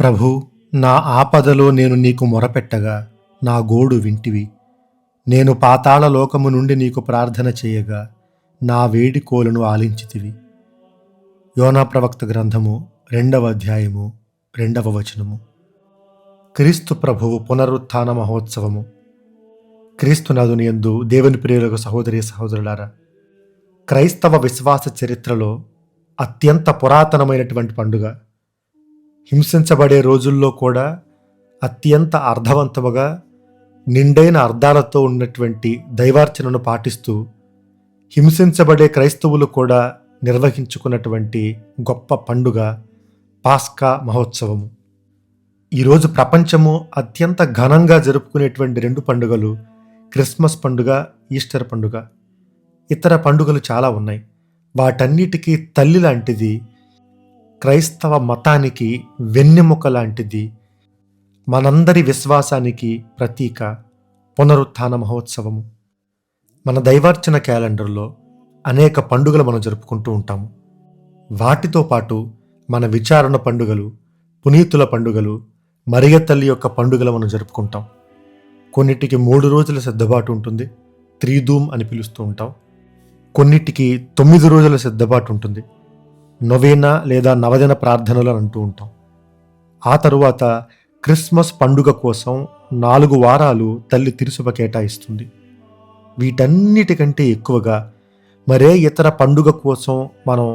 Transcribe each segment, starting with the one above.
ప్రభూ, నా ఆపదలో నేను నీకు మొరపెట్టగా నా గోడు వింటివి. నేను పాతాళ లోకము నుండి నీకు ప్రార్థన చేయగా నా వేడికోలును ఆలించితివి. యోనా ప్రవక్త గ్రంథము 2వ అధ్యాయము 2వ వచనము. క్రీస్తు ప్రభువు పునరుత్థాన మహోత్సవము. క్రీస్తునాథుని యందు దేవుని ప్రియులకు సహోదరి సహోదరులారా, క్రైస్తవ విశ్వాస చరిత్రలో అత్యంత పురాతనమైనటువంటి పండుగ. హింసించబడే రోజుల్లో కూడా అత్యంత అర్థవంతముగా నిండైన అర్థాలతో ఉన్నటువంటి దైవార్చనను పాటిస్తూ హింసించబడే క్రైస్తవులు కూడా నిర్వహించుకున్నటువంటి గొప్ప పండుగ పాస్కా మహోత్సవము. ఈరోజు ప్రపంచము అత్యంత ఘనంగా జరుపుకునేటువంటి 2 పండుగలు క్రిస్మస్ పండుగ, ఈస్టర్ పండుగ. ఇతర పండుగలు చాలా ఉన్నాయి. వాటన్నిటికీ తల్లి లాంటిది, క్రైస్తవ మతానికి వెన్నెముక లాంటిది, మనందరి విశ్వాసానికి ప్రతీక పునరుత్థాన మహోత్సవము. మన దైవార్చన క్యాలెండర్లో అనేక పండుగలు మనం జరుపుకుంటూ ఉంటాము. వాటితో పాటు మన విచారణ పండుగలు, పునీతుల పండుగలు, మరియ తల్లి యొక్క పండుగలు మనం జరుపుకుంటాం. కొన్నిటికి 3 రోజుల సిద్ధపాటు ఉంటుంది, త్రిదూమ్ అని పిలుస్తూ ఉంటాం. కొన్నిటికి 9 రోజుల సిద్ధపాటు ఉంటుంది, నొవేనా లేదా నవదిన ప్రార్థనలు అని అంటూ ఉంటాం. ఆ తరువాత క్రిస్మస్ పండుగ కోసం 4 వారాలు తల్లి తిరుసభ కేటాయిస్తుంది. వీటన్నిటికంటే ఎక్కువగా మరే ఇతర పండుగ కోసం మనం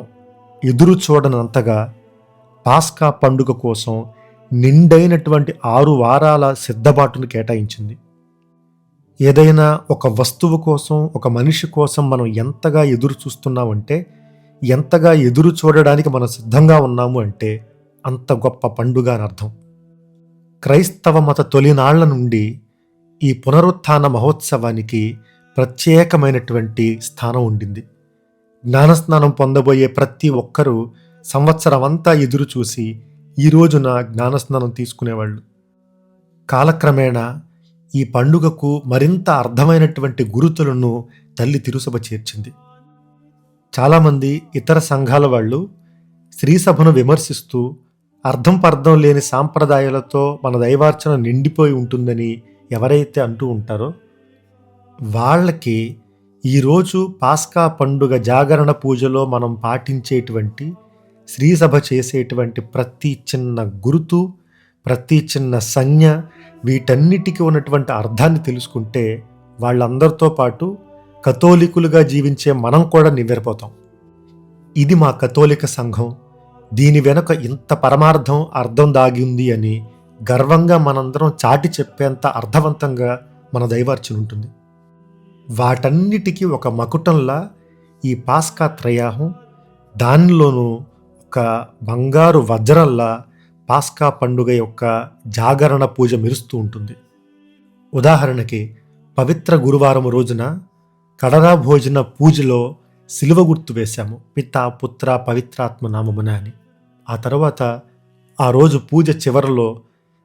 ఎదురు చూడనంతగా పాస్కా పండుగ కోసం నిండైనటువంటి 6 వారాల సిద్ధపాటును కేటాయించింది. ఏదైనా ఒక వస్తువు కోసం, ఒక మనిషి కోసం మనం ఎంతగా ఎదురు చూస్తున్నామంటే, ఎంతగా ఎదురు చూడడానికి మనం సిద్ధంగా ఉన్నాము అంటే అంత గొప్ప పండుగ అని అర్థం. క్రైస్తవ మత తొలినాళ్ల నుండి ఈ పునరుత్థాన మహోత్సవానికి ప్రత్యేకమైనటువంటి స్థానం ఉండింది. జ్ఞానస్నానం పొందబోయే ప్రతి ఒక్కరూ సంవత్సరం అంతా ఎదురు చూసి ఈ రోజున జ్ఞానస్నానం తీసుకునేవాళ్ళు. కాలక్రమేణా ఈ పండుగకు మరింత అర్థమైనటువంటి గురుతులను తల్లి తిరుసభ చేర్చింది. చాలామంది ఇతర సంఘాల వాళ్ళు శ్రీసభను విమర్శిస్తూ అర్థం పర్థం లేని సాంప్రదాయాలతో మన దైవార్చన నిండిపోయి ఉంటుందని ఎవరైతే అంటూ ఉంటారో వాళ్ళకి ఈరోజు పాస్కా పండుగ జాగరణ పూజలో మనం పాటించేటువంటి శ్రీసభ చేసేటువంటి ప్రతి చిన్న గుర్తు, ప్రతి చిన్న సంజ్ఞ, వీటన్నిటికీ ఉన్నటువంటి అర్థాన్ని తెలుసుకుంటే వాళ్ళందరితో పాటు కథోలికులుగా జీవించే మనం కూడా నివ్వెరపోతాం. ఇది మా కథోలిక సంఘం, దీని వెనుక ఇంత పరమార్థం, అర్థం దాగి ఉంది అని గర్వంగా మనందరం చాటి చెప్పేంత అర్థవంతంగా మన దైవార్చన ఉంటుంది. వాటన్నిటికీ ఒక మకుటంలా ఈ పాస్కా త్రయాహం, దానిలోనూ ఒక బంగారు వజ్రంలా పాస్కా పండుగ యొక్క జాగరణ పూజ మెరుస్తూ ఉంటుంది. ఉదాహరణకి పవిత్ర గురువారం రోజున కడరా భోజన పూజలో శిలువ గుర్తు వేశాము, పితా పుత్ర పవిత్రాత్మ నామమున అని. ఆ తర్వాత ఆ రోజు పూజ చివరలో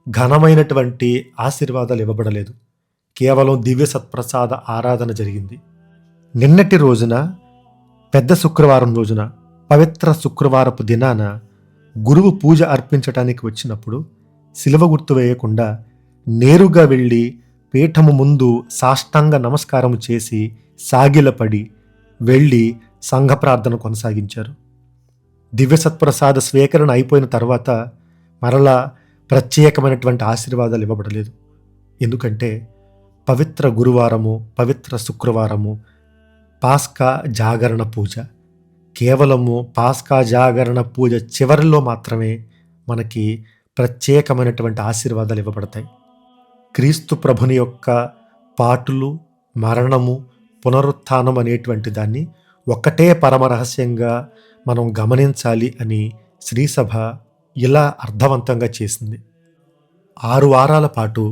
ఘనమైనటువంటి ఆశీర్వాదాలు ఇవ్వబడలేదు, కేవలం దివ్య సత్ప్రసాద ఆరాధన జరిగింది. నిన్నటి రోజున పెద్ద శుక్రవారం రోజున పవిత్ర శుక్రవారపు దినాన గురువు పూజ అర్పించటానికి వచ్చినప్పుడు శిలువ గుర్తు వేయకుండా నేరుగా వెళ్ళి పీఠము ముందు సాష్టాంగ నమస్కారము చేసి సాగిలపడి వెళ్ళి సంఘ ప్రార్థన కొనసాగించారు. దివ్య సత్ప్రసాద స్వీకరణ అయిపోయిన తర్వాత మరలా ప్రత్యేకమైనటువంటి ఆశీర్వాదాలు ఇవ్వబడలేదు. ఎందుకంటే పవిత్ర గురువారము, పవిత్ర శుక్రవారము పాస్కా జాగరణ పూజ. కేవలము పాస్కా జాగరణ పూజ చివరిలో మాత్రమే మనకి ప్రత్యేకమైనటువంటి ఆశీర్వాదాలు ఇవ్వబడతాయి. క్రీస్తు ప్రభుని యొక్క పాటులు, మరణము, పునరుత్థానం అనేటువంటి దాన్ని ఒక్కటే పరమ రహస్యంగా మనం గమనించాలి అని శ్రీసభ ఇలా అర్థవంతంగా చేసింది. 6 వారాల పాటు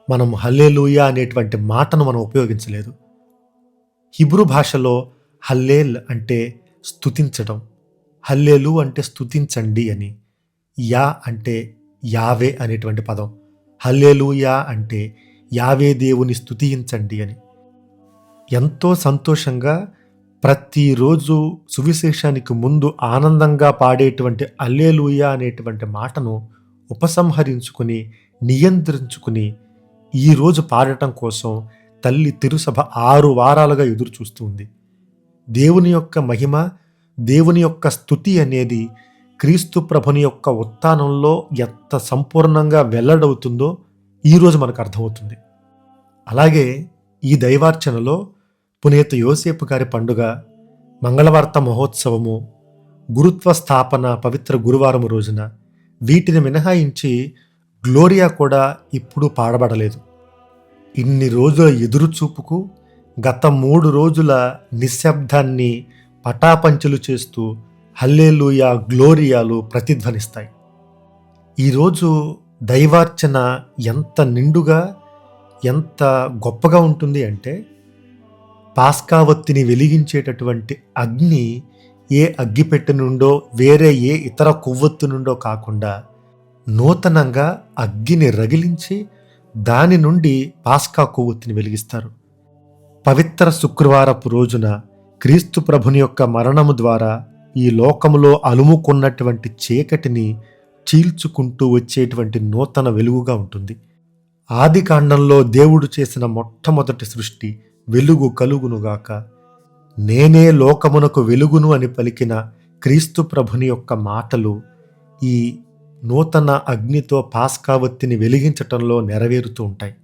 మనం హల్లెలూయా అనేటువంటి మాటను మనం ఉపయోగించలేదు. హిబ్రూ భాషలో హల్లేల్ అంటే స్తుతించడం, హల్లేలు అంటే స్తుతించండి అని, యా అంటే యావే అనేటువంటి పదం, హల్లెలూయా అంటే యావే దేవుని స్తుతించండి అని. ఎంతో సంతోషంగా ప్రతిరోజు సువిశేషానికి ముందు ఆనందంగా పాడేటువంటి హల్లెలూయా అనేటువంటి మాటను ఉపసంహరించుకుని నియంత్రించుకుని ఈరోజు పాడటం కోసం తల్లి తిరుసభ 6 వారాలుగా ఎదురు చూస్తూ ఉంది. దేవుని యొక్క మహిమ, దేవుని యొక్క స్తుతి అనేది క్రీస్తు ప్రభుని యొక్క ఉత్థానంలో ఎంత సంపూర్ణంగా వెల్లడవుతుందో ఈరోజు మనకు అర్థమవుతుంది. అలాగే ఈ దైవార్చనలో పునీత యోసేపు గారి పండుగ, మంగళవార్త మహోత్సవము, గురుత్వ స్థాపన పవిత్ర గురువారం రోజున, వీటిని మినహాయించి గ్లోరియా కూడా ఇప్పుడు పాడబడలేదు. ఇన్ని రోజుల ఎదురుచూపుకు గత 3 రోజుల నిశ్శబ్దాన్ని పటాపంచలు చేస్తూ హల్లెలూయా గ్లోరియాలు ప్రతిధ్వనిస్తాయి. ఈరోజు దైవార్చన ఎంత నిండుగా, ఎంత గొప్పగా ఉంటుంది అంటే, పాస్కావత్తిని వెలిగించేటటువంటి అగ్ని ఏ అగ్గిపెట్టె నుండో, వేరే ఏ ఇతర కొవ్వొత్తు నుండో కాకుండా నూతనంగా అగ్గిని రగిలించి దాని నుండి పాస్కా కొవ్వొత్తిని వెలిగిస్తారు. పవిత్ర శుక్రవారపు రోజున క్రీస్తు ప్రభుని యొక్క మరణము ద్వారా ఈ లోకములో అలుముకున్నటువంటి చీకటిని చీల్చుకుంటూ వచ్చేటువంటి నూతన వెలుగుగా ఉంటుంది. ఆది కాండంలో దేవుడు చేసిన మొట్టమొదటి సృష్టి వెలుగు కలుగునుగాక, నేనే లోకమునకు వెలుగును అని పలికిన క్రీస్తు ప్రభుని యొక్క మాటలు ఈ నూతన అగ్నితో పాస్కావత్తిని వెలిగించటంలో నెరవేరుతూ ఉంటాయి.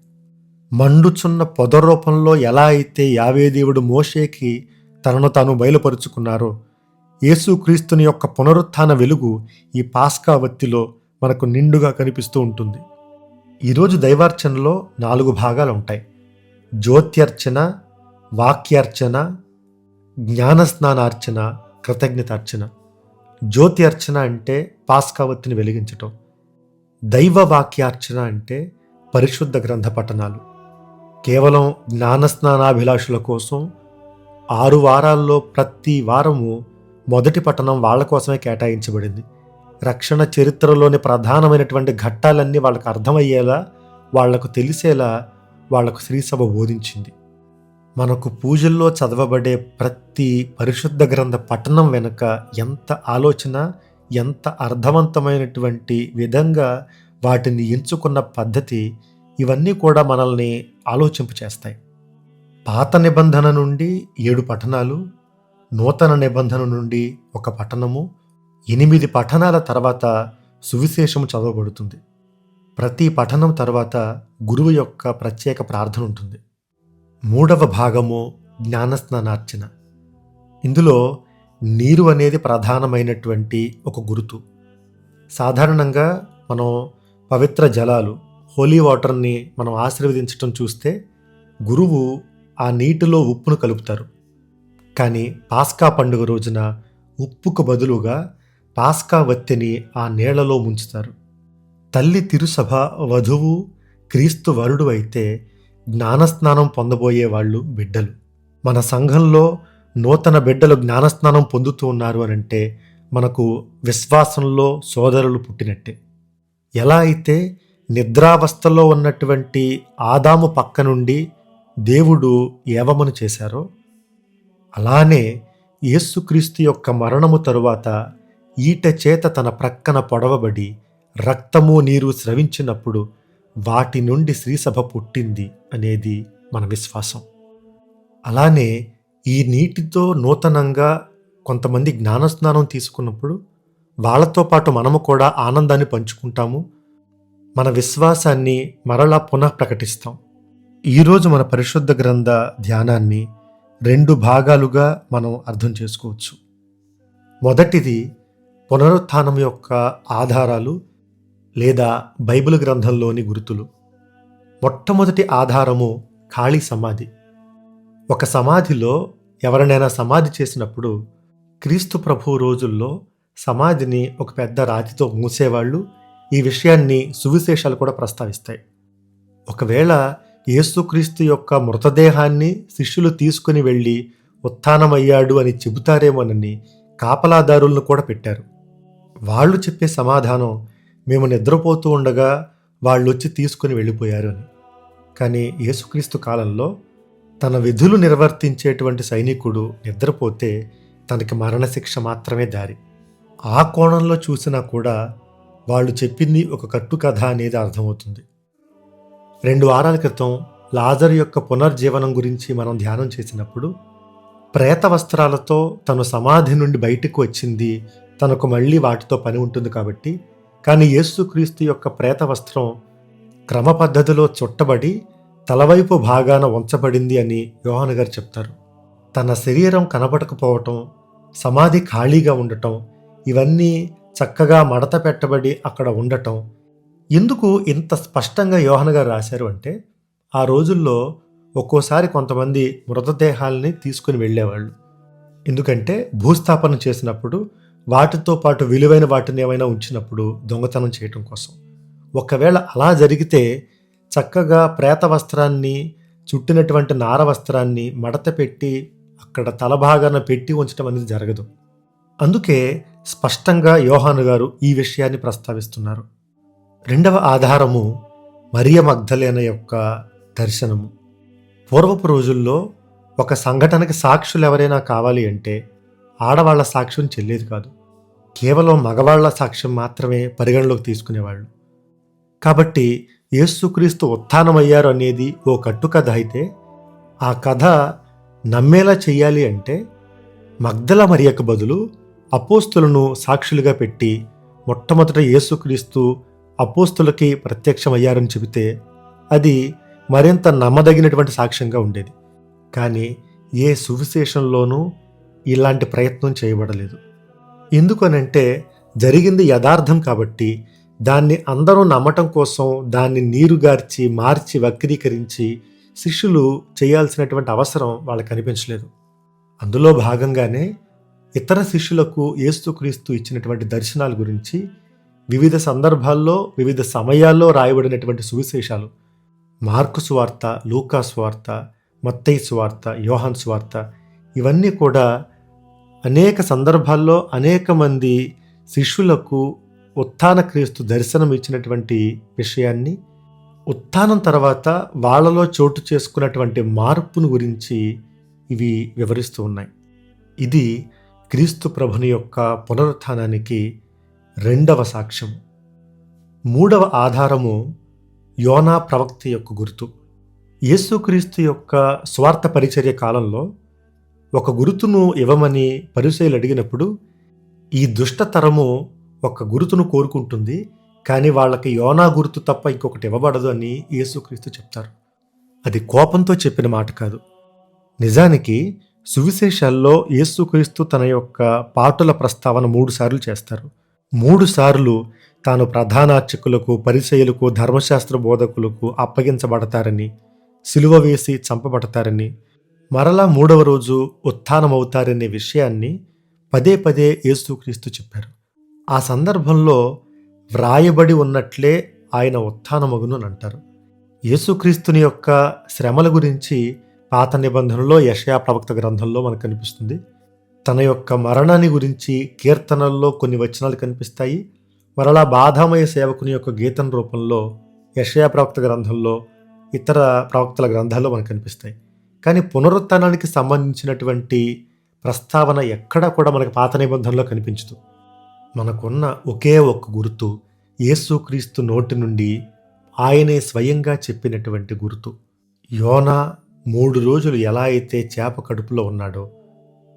మండుచున్న పొద రూపంలో ఎలా అయితే యావే దేవుడు మోషేకి తనను తాను బయలుపరుచుకున్నారో, యేసుక్రీస్తుని యొక్క పునరుత్థాన వెలుగు ఈ పాస్కావత్తిలో మనకు నిండుగా కనిపిస్తూ ఉంటుంది. ఈరోజు దైవార్చనలో 4 భాగాలు ఉంటాయి: జ్యోత్యర్చన, వాక్యార్చన, జ్ఞానస్నానార్చన, కృతజ్ఞతార్చన. జ్యోతి అర్చన అంటే పాస్కావత్తిని వెలిగించటం. దైవ వాక్యార్చన అంటే పరిశుద్ధ గ్రంథ పఠనాలు. కేవలం జ్ఞానస్నానాభిలాషుల కోసం 6 వారాల్లో ప్రతి వారము మొదటి పఠనం వాళ్ళ కోసమే కేటాయించబడింది. రక్షణ చరిత్రలోని ప్రధానమైనటువంటి ఘట్టాలన్నీ వాళ్ళకు అర్థమయ్యేలా, వాళ్లకు తెలిసేలా వాళ్లకు శ్రీసభ బోధించింది. మనకు పూజల్లో చదవబడే ప్రతి పరిశుద్ధ గ్రంథ పఠనం వెనుక ఎంత ఆలోచన, ఎంత అర్థవంతమైనటువంటి విధంగా వాటిని ఎంచుకున్న పద్ధతి, ఇవన్నీ కూడా మనల్ని ఆలోచింపు చేస్తాయి. పాత నిబంధన నుండి 7 పఠనాలు, నూతన నిబంధన నుండి 1 పఠనము, 8 పఠనాల తర్వాత సువిశేషము చదవబడుతుంది. ప్రతి పఠనం తర్వాత గురువు యొక్క ప్రత్యేక ప్రార్థన ఉంటుంది. 3వ భాగము జ్ఞానస్నానార్చన. ఇందులో నీరు అనేది ప్రధానమైనటువంటి ఒక గుర్తు. సాధారణంగా మనం పవిత్ర జలాలు, హోలీ వాటర్ని మనం ఆశీర్వదించటం చూస్తే గురువు ఆ నీటిలో ఉప్పును కలుపుతారు. కానీ పాస్కా పండుగ రోజున ఉప్పుకు బదులుగా పాస్కా వత్తిని ఆ నీళ్లలో ముంచుతారు. తల్లి తిరుసభ వధువు క్రీస్తు వరుడు అయితే జ్ఞానస్నానం పొందబోయే వాళ్ళు బిడ్డలు. మన సంఘంలో నూతన బిడ్డలు జ్ఞానస్నానం పొందుతూ ఉన్నారు అనంటే మనకు విశ్వాసంలో సోదరులు పుట్టినట్టే. ఎలా అయితే నిద్రావస్థలో ఉన్నటువంటి ఆదాము పక్క నుండి దేవుడు ఏవమును చేశారో, అలానే యేసుక్రీస్తు యొక్క మరణము తరువాత ఈట చేత తన ప్రక్కన పొడవబడి రక్తము నీరు స్రవించినప్పుడు వాటి నుండి శ్రీసభ పుట్టింది అనేది మన విశ్వాసం. అలానే ఈ నీటితో నూతనంగా కొంతమంది జ్ఞానస్నానం తీసుకున్నప్పుడు వాళ్ళతో పాటు మనము కూడా ఆనందాన్ని పంచుకుంటాము, మన విశ్వాసాన్ని మరలా పునః ప్రకటిస్తాం. ఈరోజు మన పరిశుద్ధ గ్రంథ ధ్యానాన్ని 2 భాగాలుగా మనం అర్థం చేసుకోవచ్చు. మొదటిది పునరుత్థానం యొక్క ఆధారాలు లేదా బైబిల్ గ్రంథంలోని గుర్తులు. మొట్టమొదటి ఆధారము ఖాళీ సమాధి. ఒక సమాధిలో ఎవరినైనా సమాధి చేసినప్పుడు క్రీస్తు ప్రభు రోజుల్లో సమాధిని ఒక పెద్ద రాతితో మూసేవాళ్ళు. ఈ విషయాన్ని సువిశేషాలు కూడా ప్రస్తావిస్తాయి. ఒకవేళ యేసుక్రీస్తు యొక్క మృతదేహాన్ని శిష్యులు తీసుకుని వెళ్ళి ఉత్థానమయ్యాడు అని చెబుతారేమోనని కాపలాదారులను కూడా పెట్టారు. వాళ్ళు చెప్పే సమాధానం, మేము నిద్రపోతూ ఉండగా వాళ్ళు వచ్చి తీసుకుని వెళ్ళిపోయారు అని. కానీ యేసుక్రీస్తు కాలంలో తన విధులు నిర్వర్తించేటువంటి సైనికుడు నిద్రపోతే తనకి మరణశిక్ష మాత్రమే దారి. ఆ కోణంలో చూసినా కూడా వాళ్ళు చెప్పింది ఒక కట్టు కథ అనేది అర్థమవుతుంది. 2 వారాల క్రితం లాజరు యొక్క పునర్జీవనం గురించి మనం ధ్యానం చేసినప్పుడు, ప్రేత వస్త్రాలతో తను సమాధి నుండి బయటకు వచ్చింది, తనకు మళ్ళీ వాటితో పని ఉంటుంది కాబట్టి, కానీ యేసుక్రీస్తు యొక్క ప్రేత వస్త్రం క్రమ పద్ధతిలో చుట్టబడి తలవైపు భాగాన ఉంచబడింది అని యోహాను గారు చెప్తారు. తన శరీరం కనబడకపోవటం, సమాధి ఖాళీగా ఉండటం, ఇవన్నీ చక్కగా మడత పెట్టబడి అక్కడ ఉండటం. ఎందుకు ఇంత స్పష్టంగా యోహాను గారు రాశారు అంటే, ఆ రోజుల్లో ఒక్కోసారి కొంతమంది మృతదేహాలని తీసుకుని వెళ్ళేవాళ్ళు. ఎందుకంటే భూస్థాపన చేసినప్పుడు వాటితో పాటు విలువైన వాటిని ఏమైనా ఉంచినప్పుడు దొంగతనం చేయటం కోసం. ఒకవేళ అలా జరిగితే చక్కగా ప్రేత వస్త్రాన్ని, చుట్టినటువంటి నార వస్త్రాన్ని మడత పెట్టి అక్కడ తలభాగాన పెట్టి ఉంచడం అనేది జరగదు. అందుకే స్పష్టంగా యోహాను గారు ఈ విషయాన్ని ప్రస్తావిస్తున్నారు. రెండవ ఆధారము మరియ మగ్దలేన యొక్క దర్శనము. పూర్వపు రోజుల్లో ఒక సంఘటనకి సాక్షులు ఎవరైనా కావాలి అంటే ఆడవాళ్ల సాక్ష్యం చెల్లేది కాదు. కేవలం మగవాళ్ల సాక్ష్యం మాత్రమే పరిగణలోకి తీసుకునేవాళ్ళు. కాబట్టి యేసుక్రీస్తు ఉత్థానమయ్యారు అనేది ఓ కట్టుకథ అయితే, ఆ కథ నమ్మేలా చెయ్యాలి అంటే మగ్దల మరియకు బదులు అపోస్తులను సాక్షులుగా పెట్టి మొట్టమొదట యేసుక్రీస్తు అపోస్తులకి ప్రత్యక్షమయ్యారని చెబితే అది మరింత నమ్మదగినటువంటి సాక్ష్యంగా ఉండేది. కానీ ఏ సువిశేషంలోనూ ఇలాంటి ప్రయత్నం చేయబడలేదు. ఎందుకనంటే జరిగింది యథార్థం కాబట్టి దాన్ని అందరూ నమ్మటం కోసం దాన్ని నీరుగార్చి మార్చి వక్రీకరించి శిష్యులు చేయాల్సినటువంటి అవసరం వాళ్ళకి అనిపించలేదు. అందులో భాగంగానే ఇతర శిష్యులకు యేసుక్రీస్తు ఇచ్చినటువంటి దర్శనాల గురించి వివిధ సందర్భాల్లో వివిధ సమయాల్లో రాయబడినటువంటి సువిశేషాలు, మార్కు సువార్త, లూకా సువార్త, మత్తయి సువార్త, యోహాను సువార్త, ఇవన్నీ కూడా అనేక సందర్భాల్లో అనేక మంది శిష్యులకు ఉత్థాన క్రీస్తు దర్శనం ఇచ్చినటువంటి విషయాన్ని, ఉత్థానం తర్వాత వాళ్ళలో చోటు చేసుకున్నటువంటి మార్పును గురించి ఇవి వివరిస్తూ ఉన్నాయి. ఇది క్రీస్తు ప్రభుని యొక్క పునరుత్థానానికి రెండవ సాక్ష్యం. మూడవ ఆధారము యోనా ప్రవక్త యొక్క గుర్తు. యేసుక్రీస్తు యొక్క స్వార్థ పరిచర్య కాలంలో ఒక గురుతును ఇవ్వమని పరిసయ్యులు అడిగినప్పుడు, ఈ దుష్టతరము ఒక గురుతును కోరుకుంటుంది, కానీ వాళ్ళకి యోనా గుర్తు తప్ప ఇంకొకటి ఇవ్వబడదు అని యేసుక్రీస్తు చెప్తారు. అది కోపంతో చెప్పిన మాట కాదు. నిజానికి సువిశేషాల్లో యేసుక్రీస్తు తన యొక్క పాటుల ప్రస్తావన 3 సార్లు చేస్తారు. 3 సార్లు తాను ప్రధానార్చకులకు, పరిసయ్యులకు, ధర్మశాస్త్ర బోధకులకు అప్పగించబడతారని, సిలువ వేసి చంపబడతారని, మరలా 3వ రోజు ఉత్థానమవుతారనే విషయాన్ని పదే పదే యేసుక్రీస్తు చెప్పారు. ఆ సందర్భంలో వ్రాయబడి ఉన్నట్లే ఆయన ఉత్థానమగును అని అంటారు. యేసుక్రీస్తుని యొక్క శ్రమల గురించి పాత నిబంధనలో యెషయా ప్రవక్త గ్రంథంలో మనకు కనిపిస్తుంది. తన యొక్క మరణాన్ని గురించి కీర్తనల్లో కొన్ని వచనాలు కనిపిస్తాయి. మరలా బాధామయ సేవకుని యొక్క గీతం రూపంలో యెషయా ప్రవక్త గ్రంథంలో, ఇతర ప్రవక్తల గ్రంథాల్లో మనకు కనిపిస్తాయి. కానీ పునరుత్థానానికి సంబంధించినటువంటి ప్రస్తావన ఎక్కడా కూడా మనకు పాత నిబంధనలో కనిపించదు. మనకున్న ఒకే ఒక్క గుర్తు యేసుక్రీస్తు నోటి నుండి ఆయనే స్వయంగా చెప్పినటువంటి గుర్తు. యోనా 3 రోజులు ఎలా అయితే చేప కడుపులో ఉన్నాడో,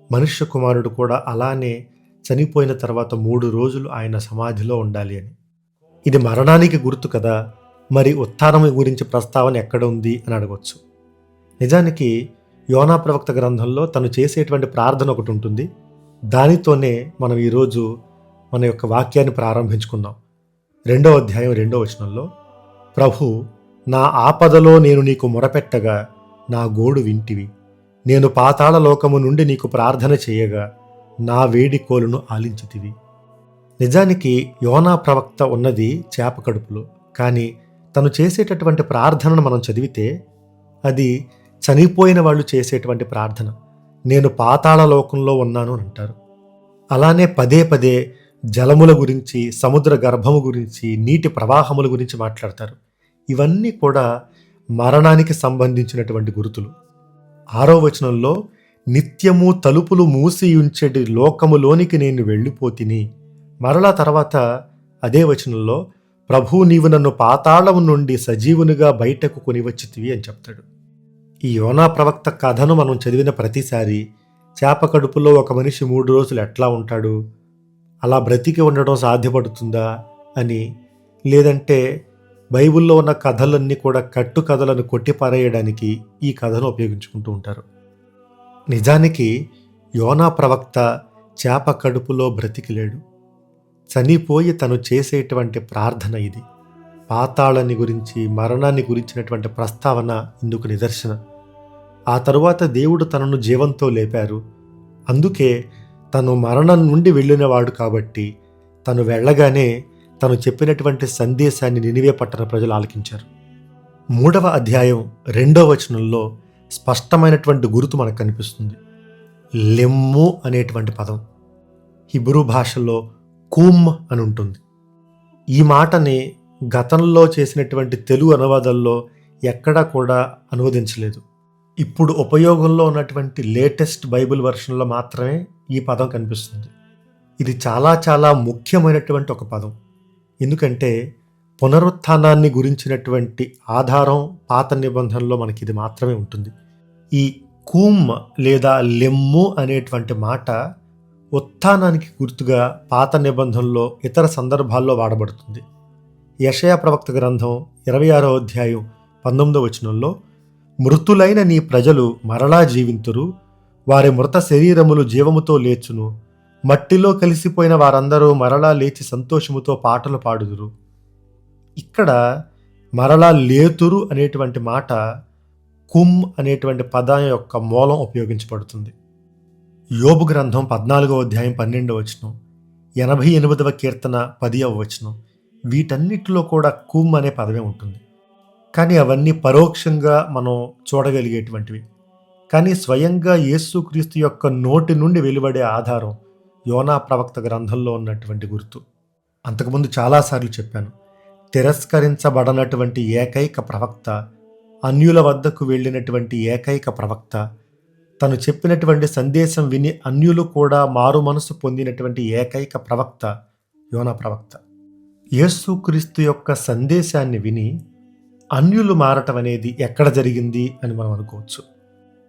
మనుష్య కుమారుడు కూడా అలానే చనిపోయిన తర్వాత 3 రోజులు ఆయన సమాధిలో ఉండాలి అని. ఇది మరణానికి గుర్తు కదా, మరి ఉత్థానం గురించి ప్రస్తావన ఎక్కడ ఉంది అని అడగవచ్చు. నిజానికి యోనా ప్రవక్త గ్రంథంలో తను చేసేటువంటి ప్రార్థన ఒకటి ఉంటుంది. దానితోనే మనం ఈరోజు మన యొక్క వాక్యాన్ని ప్రారంభించుకుందాం. 2వ అధ్యాయం 2వ వచనంలో, ప్రభు, నా ఆపదలో నేను నీకు మొరపెట్టగా నా గోడు వింటివి. నేను పాతాళ లోకము నుండి నీకు ప్రార్థన చేయగా నా వేడి కోలును ఆలించితివి. నిజానికి యోనా ప్రవక్త ఉన్నది చేప కడుపులో, కానీ తను చేసేటటువంటి ప్రార్థనను మనం చదివితే అది చనిపోయిన వాళ్ళు చేసేటువంటి ప్రార్థన. నేను పాతాళ లోకంలో ఉన్నాను అని అంటారు. అలానే పదే పదే జలముల గురించి, సముద్ర గర్భము గురించి, నీటి ప్రవాహముల గురించి మాట్లాడతారు. ఇవన్నీ కూడా మరణానికి సంబంధించినటువంటి గుర్తులు. 6వ వచనంలో, నిత్యము తలుపులు మూసి ఉంచెడి లోకములోనికి నేను వెళ్ళిపోతిని. మరలా తర్వాత అదే వచనంలో ప్రభు నీవు నన్ను పాతాళము నుండి సజీవునిగా బయటకు కొనివచ్చితివి అని చెప్తాడు. ఈ యోనా ప్రవక్త కథను మనం చదివిన ప్రతిసారి చేప కడుపులో ఒక మనిషి 3 రోజులు ఎట్లా ఉంటాడు, అలా బ్రతికి ఉండడం సాధ్యపడుతుందా అని, లేదంటే బైబిల్లో ఉన్న కథలన్నీ కూడా కట్టు కథలను కొట్టిపారేయడానికి ఈ కథను ఉపయోగించుకుంటూ ఉంటారు. నిజానికి యోనా ప్రవక్త చేప కడుపులో బ్రతికిలేడు. చనిపోయి తను చేసేటువంటి ప్రార్థన ఇది. పాతాళాన్ని గురించి, మరణాన్ని గురించినటువంటి ప్రస్తావన ఇందుకు నిదర్శనం. ఆ తరువాత దేవుడు తనను జీవంతో లేపారు. అందుకే తను మరణం నుండి వెళ్ళినవాడు కాబట్టి తను వెళ్ళగానే తను చెప్పినటువంటి సందేశాన్ని నినివే పట్టణ ప్రజలు ఆలకించారు. 3వ అధ్యాయం 2వ వచనంలో స్పష్టమైనటువంటి గుర్తు మనకు కనిపిస్తుంది. లెమ్ము అనేటువంటి పదం హిబ్రూ భాషలో కూమ్ అని ఉంటుంది. ఈ మాటని గతంలో చేసినటువంటి తెలుగు అనువాదాల్లో ఎక్కడా కూడా అనువదించలేదు. ఇప్పుడు ఉపయోగంలో ఉన్నటువంటి లేటెస్ట్ బైబిల్ వెర్షన్లో మాత్రమే ఈ పదం కనిపిస్తుంది. ఇది చాలా చాలా ముఖ్యమైనటువంటి ఒక పదం. ఎందుకంటే పునరుత్థానాన్ని గురించినటువంటి ఆధారం పాత నిబంధనలో మనకి ఇది మాత్రమే ఉంటుంది. ఈ కూమ్ లేదా లెమ్ము అనేటువంటి మాట ఉత్థానానికి గుర్తుగా పాత నిబంధనలో ఇతర సందర్భాల్లో వాడబడుతుంది. యెషయా ప్రవక్త గ్రంథం 26వ అధ్యాయం 19వ వచనంలో మృతులైన నీ ప్రజలు మరలా జీవింతురు, వారి మృత శరీరములు జీవముతో లేచును, మట్టిలో కలిసిపోయిన వారందరూ మరలా లేచి సంతోషముతో పాటలు పాడుదురు. ఇక్కడ మరలా లేతురు అనేటువంటి మాట కుమ్ అనేటువంటి పదం యొక్క మూలం ఉపయోగించబడుతుంది. యోబు గ్రంథం 14వ అధ్యాయం 12వ వచనం, 88వ కీర్తన 10వ వచనం, వీటన్నిటిలో కూడా కుమ్ అనే పదమే ఉంటుంది. కానీ అవన్నీ పరోక్షంగా మనం చూడగలిగేటువంటివి. కానీ స్వయంగా యేసుక్రీస్తు యొక్క నోటి నుండి వెలువడే ఆధారం యోనా ప్రవక్త గ్రంథంలో ఉన్నటువంటి గుర్తు. అంతకుముందు చాలాసార్లు చెప్పాను, తిరస్కరించబడనటువంటి ఏకైక ప్రవక్త, అన్యుల వద్దకు వెళ్ళినటువంటి ఏకైక ప్రవక్త, తను చెప్పినటువంటి సందేశం విని అన్యులు కూడా మారు మనసు పొందినటువంటి ఏకైక ప్రవక్త యోనా ప్రవక్త. యేసుక్రీస్తు యొక్క సందేశాన్ని విని అన్యులు మారటం అనేది ఎక్కడ జరిగింది అని మనం అనుకోవచ్చు.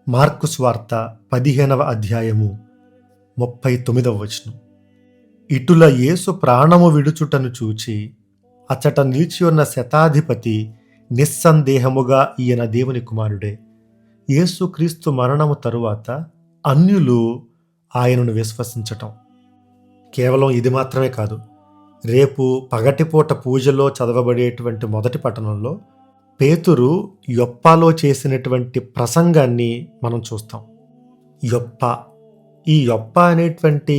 మార్కు సువార్త 15వ అధ్యాయము 39వ వచనం, ఇటుల యేసు ప్రాణము విడుచుటను చూచి అచ్చట నిలిచి ఉన్న శతాధిపతి నిస్సందేహముగా ఈయన దేవుని కుమారుడే. యేసుక్రీస్తు మరణము తరువాత అన్యులు ఆయనను విశ్వసించటం. కేవలం ఇది మాత్రమే కాదు, రేపు పగటిపూట పూజలో చదవబడేటువంటి మొదటి పట్టణంలో పేతురు యొప్పాలో చేసినటువంటి ప్రసంగాన్ని మనం చూస్తాం. యొప్ప, ఈ యొప్ప అనేటువంటి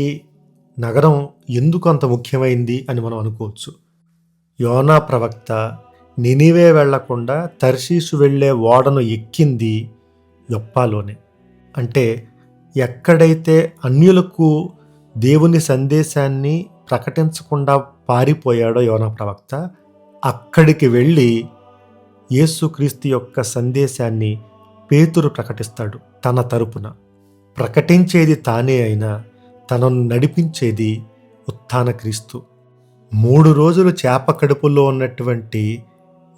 నగరం ఎందుకు అంత ముఖ్యమైంది అని మనం అనుకోవచ్చు. యోనా ప్రవక్త నినివే వెళ్లకుండా తర్షీషు వెళ్లే ఓడను ఎక్కింది యొప్పాలోనే. అంటే ఎక్కడైతే అన్యులకు దేవుని సందేశాన్ని ప్రకటించకుండా పారిపోయాడో యోనా ప్రవక్త, అక్కడికి వెళ్ళి యేసుక్రీస్తు యొక్క సందేశాన్ని పేతురు ప్రకటిస్తాడు. తన తరపున ప్రకటించేది తానే అయినా తనను నడిపించేది ఉత్థాన క్రీస్తు. 3 రోజులు చేప కడుపులో ఉన్నటువంటి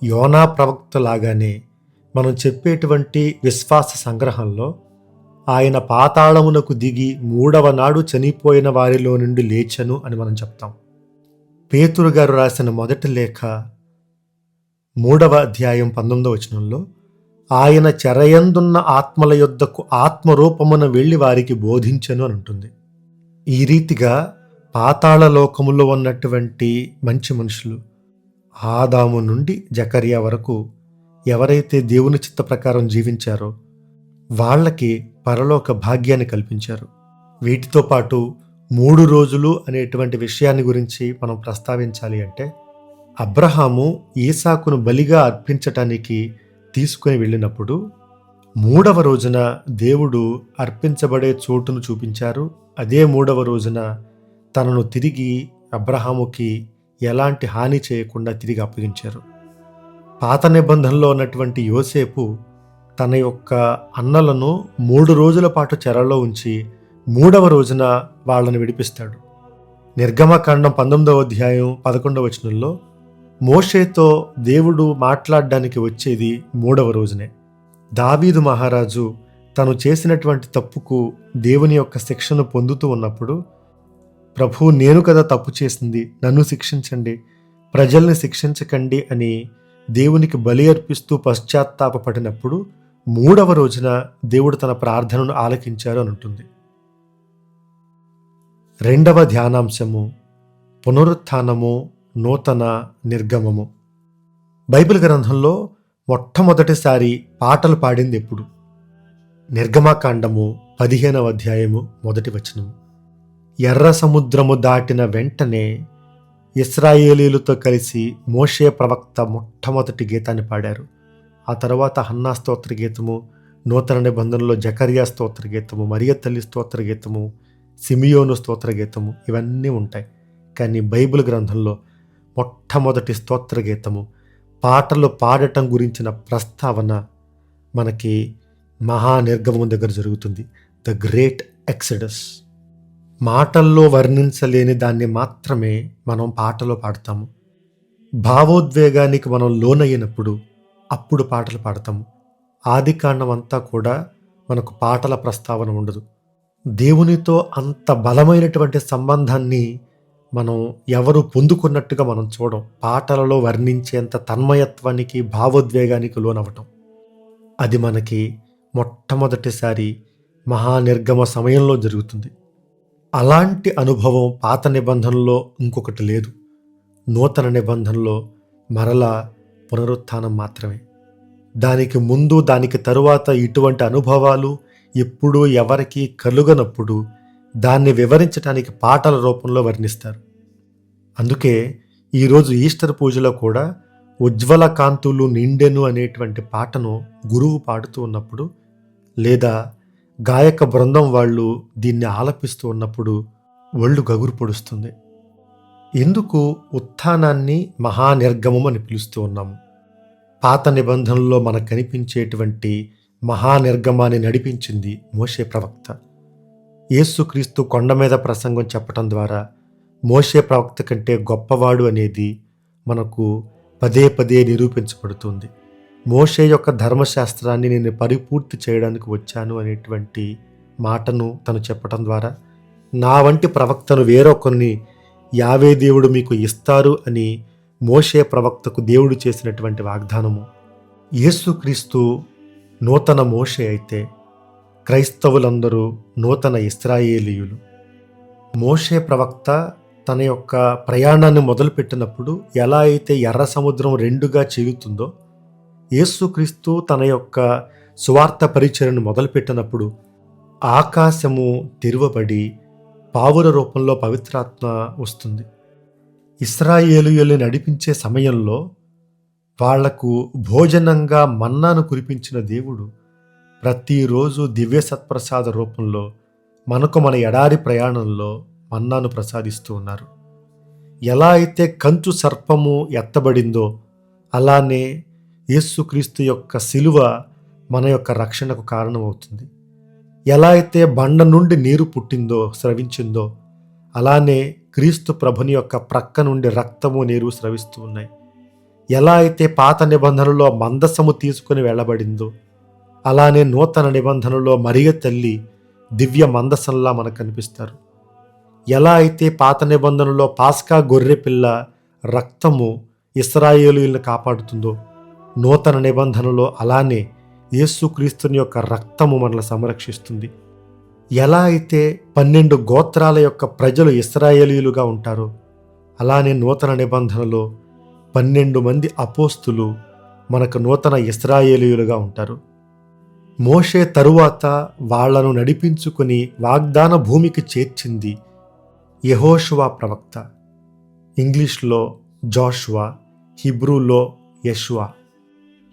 యోనా ప్రవక్త లాగానే మనం చెప్పేటువంటి విశ్వాస సంగ్రహంలో ఆయన పాతాళమునకు దిగి 3వ నాడు చనిపోయిన వారిలో నుండి లేచెను అని మనం చెప్తాం. పేతురు గారు రాసిన మొదటి లేఖ 3వ అధ్యాయం 19వ వచనంలో ఆయన చెరయందున్న ఆత్మల యొద్దకు ఆత్మరూపమున వెళ్ళి వారికి బోధించెను అని ఉంటుంది. ఈ రీతిగా పాతాళ లోకములో ఉన్నటువంటి మంచి మనుషులు ఆదాము నుండి జకర్యా వరకు ఎవరైతే దేవుని చిత్త ప్రకారం జీవించారో వాళ్ళకి పరలోక భాగ్యాన్ని కల్పించారు. వీటితో పాటు 3 రోజులు అనేటువంటి విషయాన్ని గురించి మనం ప్రస్తావించాలి అంటే, అబ్రహాము ఈసాకును బలిగా అర్పించటానికి తీసుకుని వెళ్ళినప్పుడు 3వ రోజున దేవుడు అర్పించబడే చోటును చూపించారు. అదే 3వ రోజున తనను తిరిగి అబ్రహాముకి ఎలాంటి హాని చేయకుండా తిరిగి అప్పగించారు. పాత నిబంధనలో ఉన్నటువంటి యోసేపు తన యొక్క అన్నలను 3 రోజుల పాటు చెరలో ఉంచి 3వ రోజున వాళ్ళని విడిపిస్తాడు. నిర్గమకాండం 19వ అధ్యాయం 11వ వచనంలో మోషేతో దేవుడు మాట్లాడడానికి వచ్చేది 3వ రోజునే. దావీదు మహారాజు తను చేసినటువంటి తప్పుకు దేవుని యొక్క శిక్షను పొందుతూ ఉన్నప్పుడు, ప్రభు నేను కదా తప్పు చేసింది, నన్ను శిక్షించండి, ప్రజల్ని శిక్షించకండి అని దేవునికి బలి అర్పిస్తూ పశ్చాత్తాపపడినప్పుడు 3వ రోజున దేవుడు తన ప్రార్థనను ఆలకించారు అని ఉంటుంది. 2వ ధ్యానాంశము పునరుత్థానము, నూతన నిర్గమము. బైబిల్ గ్రంథంలో మొట్టమొదటిసారి పాటలు పాడింది ఎప్పుడు? నిర్గమకాండము 15వ అధ్యాయము 1వ వచనము. ఎర్ర సముద్రము దాటిన వెంటనే ఇశ్రాయేలీయులతో కలిసి మోషే ప్రవక్త మొట్టమొదటి గీతాన్ని పాడారు. ఆ తర్వాత హన్నా స్తోత్ర గీతము, నూతన నిబంధనలో జకర్యా స్తోత్ర గీతము, మరియ తల్లి స్తోత్ర గీతము, సిమియోను స్తోత్ర గీతము, ఇవన్నీ ఉంటాయి. కానీ బైబిల్ గ్రంథంలో మొట్టమొదటి స్తోత్ర గీతము, పాటలు పాడటం గురించిన ప్రస్తావన మనకి మహానిర్గమం దగ్గర జరుగుతుంది. The great Exodus. మాటల్లో వర్ణించలేని దాన్ని మాత్రమే మనం పాటలో పాడతాము. భావోద్వేగానికి మనం లోనయ్యినప్పుడు అప్పుడు పాటలు పాడతాము. ఆదికాండం అంతా కూడా మనకు పాటల ప్రస్తావన ఉండదు. దేవునితో అంత బలమైనటువంటి సంబంధాన్ని మనం ఎవరు పొందుకున్నట్టుగా మనం చూడం. పాటలలో వర్ణించేంత తన్మయత్వానికి, భావోద్వేగానికి లోనవటం, అది మనకి మొట్టమొదటిసారి మహానిర్గమ సమయంలో జరుగుతుంది. అలాంటి అనుభవం పాత నిబంధనలో ఇంకొకటి లేదు. నూతన నిబంధనలో మరలా పునరుత్థానం మాత్రమే. దానికి ముందు, దానికి తరువాత ఇటువంటి అనుభవాలు ఎప్పుడూ ఎవరికి కలుగనప్పుడు దాన్ని వివరించడానికి పాటల రూపంలో వర్ణిస్తారు. అందుకే ఈరోజు ఈస్టర్ పూజలో కూడా ఉజ్వల కాంతులు నిండెను అనేటువంటి పాటను గురువు పాడుతూ ఉన్నప్పుడు, లేదా గాయక బృందం వాళ్ళు దీన్ని ఆలపిస్తూ ఉన్నప్పుడు ఒళ్ళు గగురు పొడుస్తుంది. ఎందుకు ఉత్థానాన్ని మహానిర్గమం అని పిలుస్తూ ఉన్నాము? పాత నిబంధనలో మనకు కనిపించేటువంటి మహానిర్గమాన్ని నడిపించింది మోషే ప్రవక్త. యేసుక్రీస్తు కొండ మీద ప్రసంగం చెప్పటం ద్వారా మోషే ప్రవక్త కంటే గొప్పవాడు అనేది మనకు పదే పదే నిరూపించబడుతుంది. మోషే యొక్క ధర్మశాస్త్రాన్ని నేను పరిపూర్తి చేయడానికి వచ్చాను అనేటువంటి మాటను తను చెప్పటం ద్వారా నా వంటి ప్రవక్తను వేరొకరిని యావే దేవుడు మీకు ఇస్తారు అని మోషే ప్రవక్తకు దేవుడు చేసినటువంటి వాగ్దానము. యేసుక్రీస్తు నూతన మోషే అయితే క్రైస్తవులందరూ నూతన ఇశ్రాయేలీయులు. మోషే ప్రవక్త తన యొక్క ప్రయాణాన్ని మొదలుపెట్టినప్పుడు ఎలా అయితే ఎర్ర సముద్రం రెండుగా చీలుతుందో, యేసుక్రీస్తు తన యొక్క సువార్త పరిచర్యను మొదలుపెట్టినప్పుడు ఆకాశము తెరువబడి పావుల రూపంలో పవిత్రాత్మ వస్తుంది. ఇశ్రాయేలీయుల్ని నడిపించే సమయంలో వాళ్లకు భోజనంగా మన్నాను కురిపించిన దేవుడు ప్రతిరోజు దివ్య సత్ప్రసాద రూపంలో మనకు మన ఎడారి ప్రయాణంలో మన్నాను ప్రసాదిస్తూ ఉన్నారు. ఎలా అయితే కంచు సర్పము ఎత్తబడిందో అలానే యేసుక్రీస్తు యొక్క శిలువ మన యొక్క రక్షణకు కారణమవుతుంది. ఎలా అయితే బండ నుండి నీరు పుట్టిందో, స్రవించిందో, అలానే క్రీస్తు ప్రభుని యొక్క ప్రక్క నుండి రక్తము, నీరు స్రవిస్తూ ఉన్నాయి. ఎలా అయితే పాత నిబంధనలో మందసము తీసుకుని వెళ్ళబడిందో, అలానే నూతన నిబంధనలో మరియ తల్లి దివ్య మందసంలా మనకు కనిపిస్తారు. ఎలా అయితే పాత నిబంధనలో పాస్కా గొర్రె పిల్ల రక్తము ఇశ్రాయేలీయులను కాపాడుతుందో, నూతన నిబంధనలో అలానే యేసుక్రీస్తుని యొక్క రక్తము మనల్ని సంరక్షిస్తుంది. ఎలా అయితే 12 గోత్రాల యొక్క ప్రజలు ఇశ్రాయేలీయులుగా ఉంటారో, అలానే నూతన నిబంధనలో 12 మంది అపోస్తులు మనకు నూతన ఇశ్రాయేలీయులుగా ఉంటారు. మోషే తరువాత వాళ్లను నడిపించుకుని వాగ్దాన భూమికి చేర్చింది యెహోషువ ప్రవక్త. ఇంగ్లీష్లో జోషువా, హిబ్రూలో యెషువా.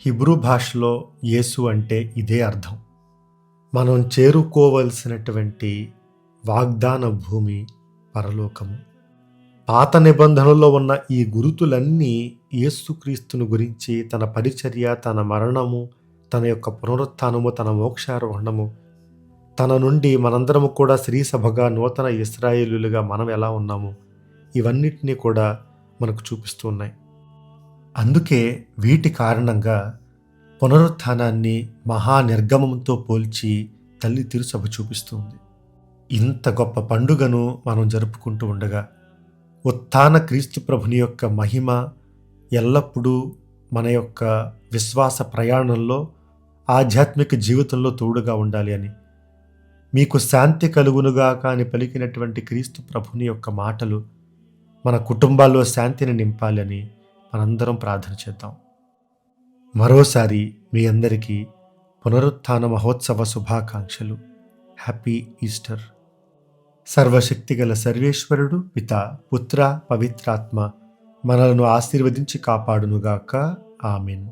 హిబ్రూ భాషలో యేసు అంటే ఇదే అర్థం. మనం చేరుకోవలసినటువంటి వాగ్దాన భూమి పరలోకము. పాత నిబంధనలో ఉన్న ఈ గురుతులన్నీ యేసుక్రీస్తుని గురించి, తన పరిచర్య, తన మరణము, తన యొక్క పునరుత్థానము, తన మోక్షారోహణము, తన నుండి మనందరము కూడా శ్రీ సభగా నూతన ఇశ్రాయేలులుగా మనం ఎలా ఉన్నాము ఇవన్నిటినీ కూడా మనకు చూపిస్తూ ఉన్నాయి. అందుకే వీటి కారణంగా పునరుత్థానాన్ని మహానిర్గమంతో పోల్చి తల్లి తిరుసభ చూపిస్తుంది. ఇంత గొప్ప పండుగను మనం జరుపుకుంటూ ఉండగా ఉత్థాన క్రీస్తు ప్రభుని యొక్క మహిమ ఎల్లప్పుడూ మన యొక్క విశ్వాస ప్రయాణంలో, ఆధ్యాత్మిక జీవితంలో తోడుగా ఉండాలి అని, మీకు శాంతి కలుగునుగాక అని పలికినటువంటి క్రీస్తు ప్రభుని యొక్క మాటలు మన కుటుంబాల్లో శాంతిని నింపాలని మనందరం ప్రార్థన చేద్దాం. మరోసారి మీ అందరికీ పునరుత్థాన మహోత్సవ శుభాకాంక్షలు. Happy Easter. సర్వశక్తిగల సర్వేశ్వరుడు పిత, పుత్ర, పవిత్రాత్మ మనలను ఆశీర్వదించి కాపాడునుగాక. ఆమెన్.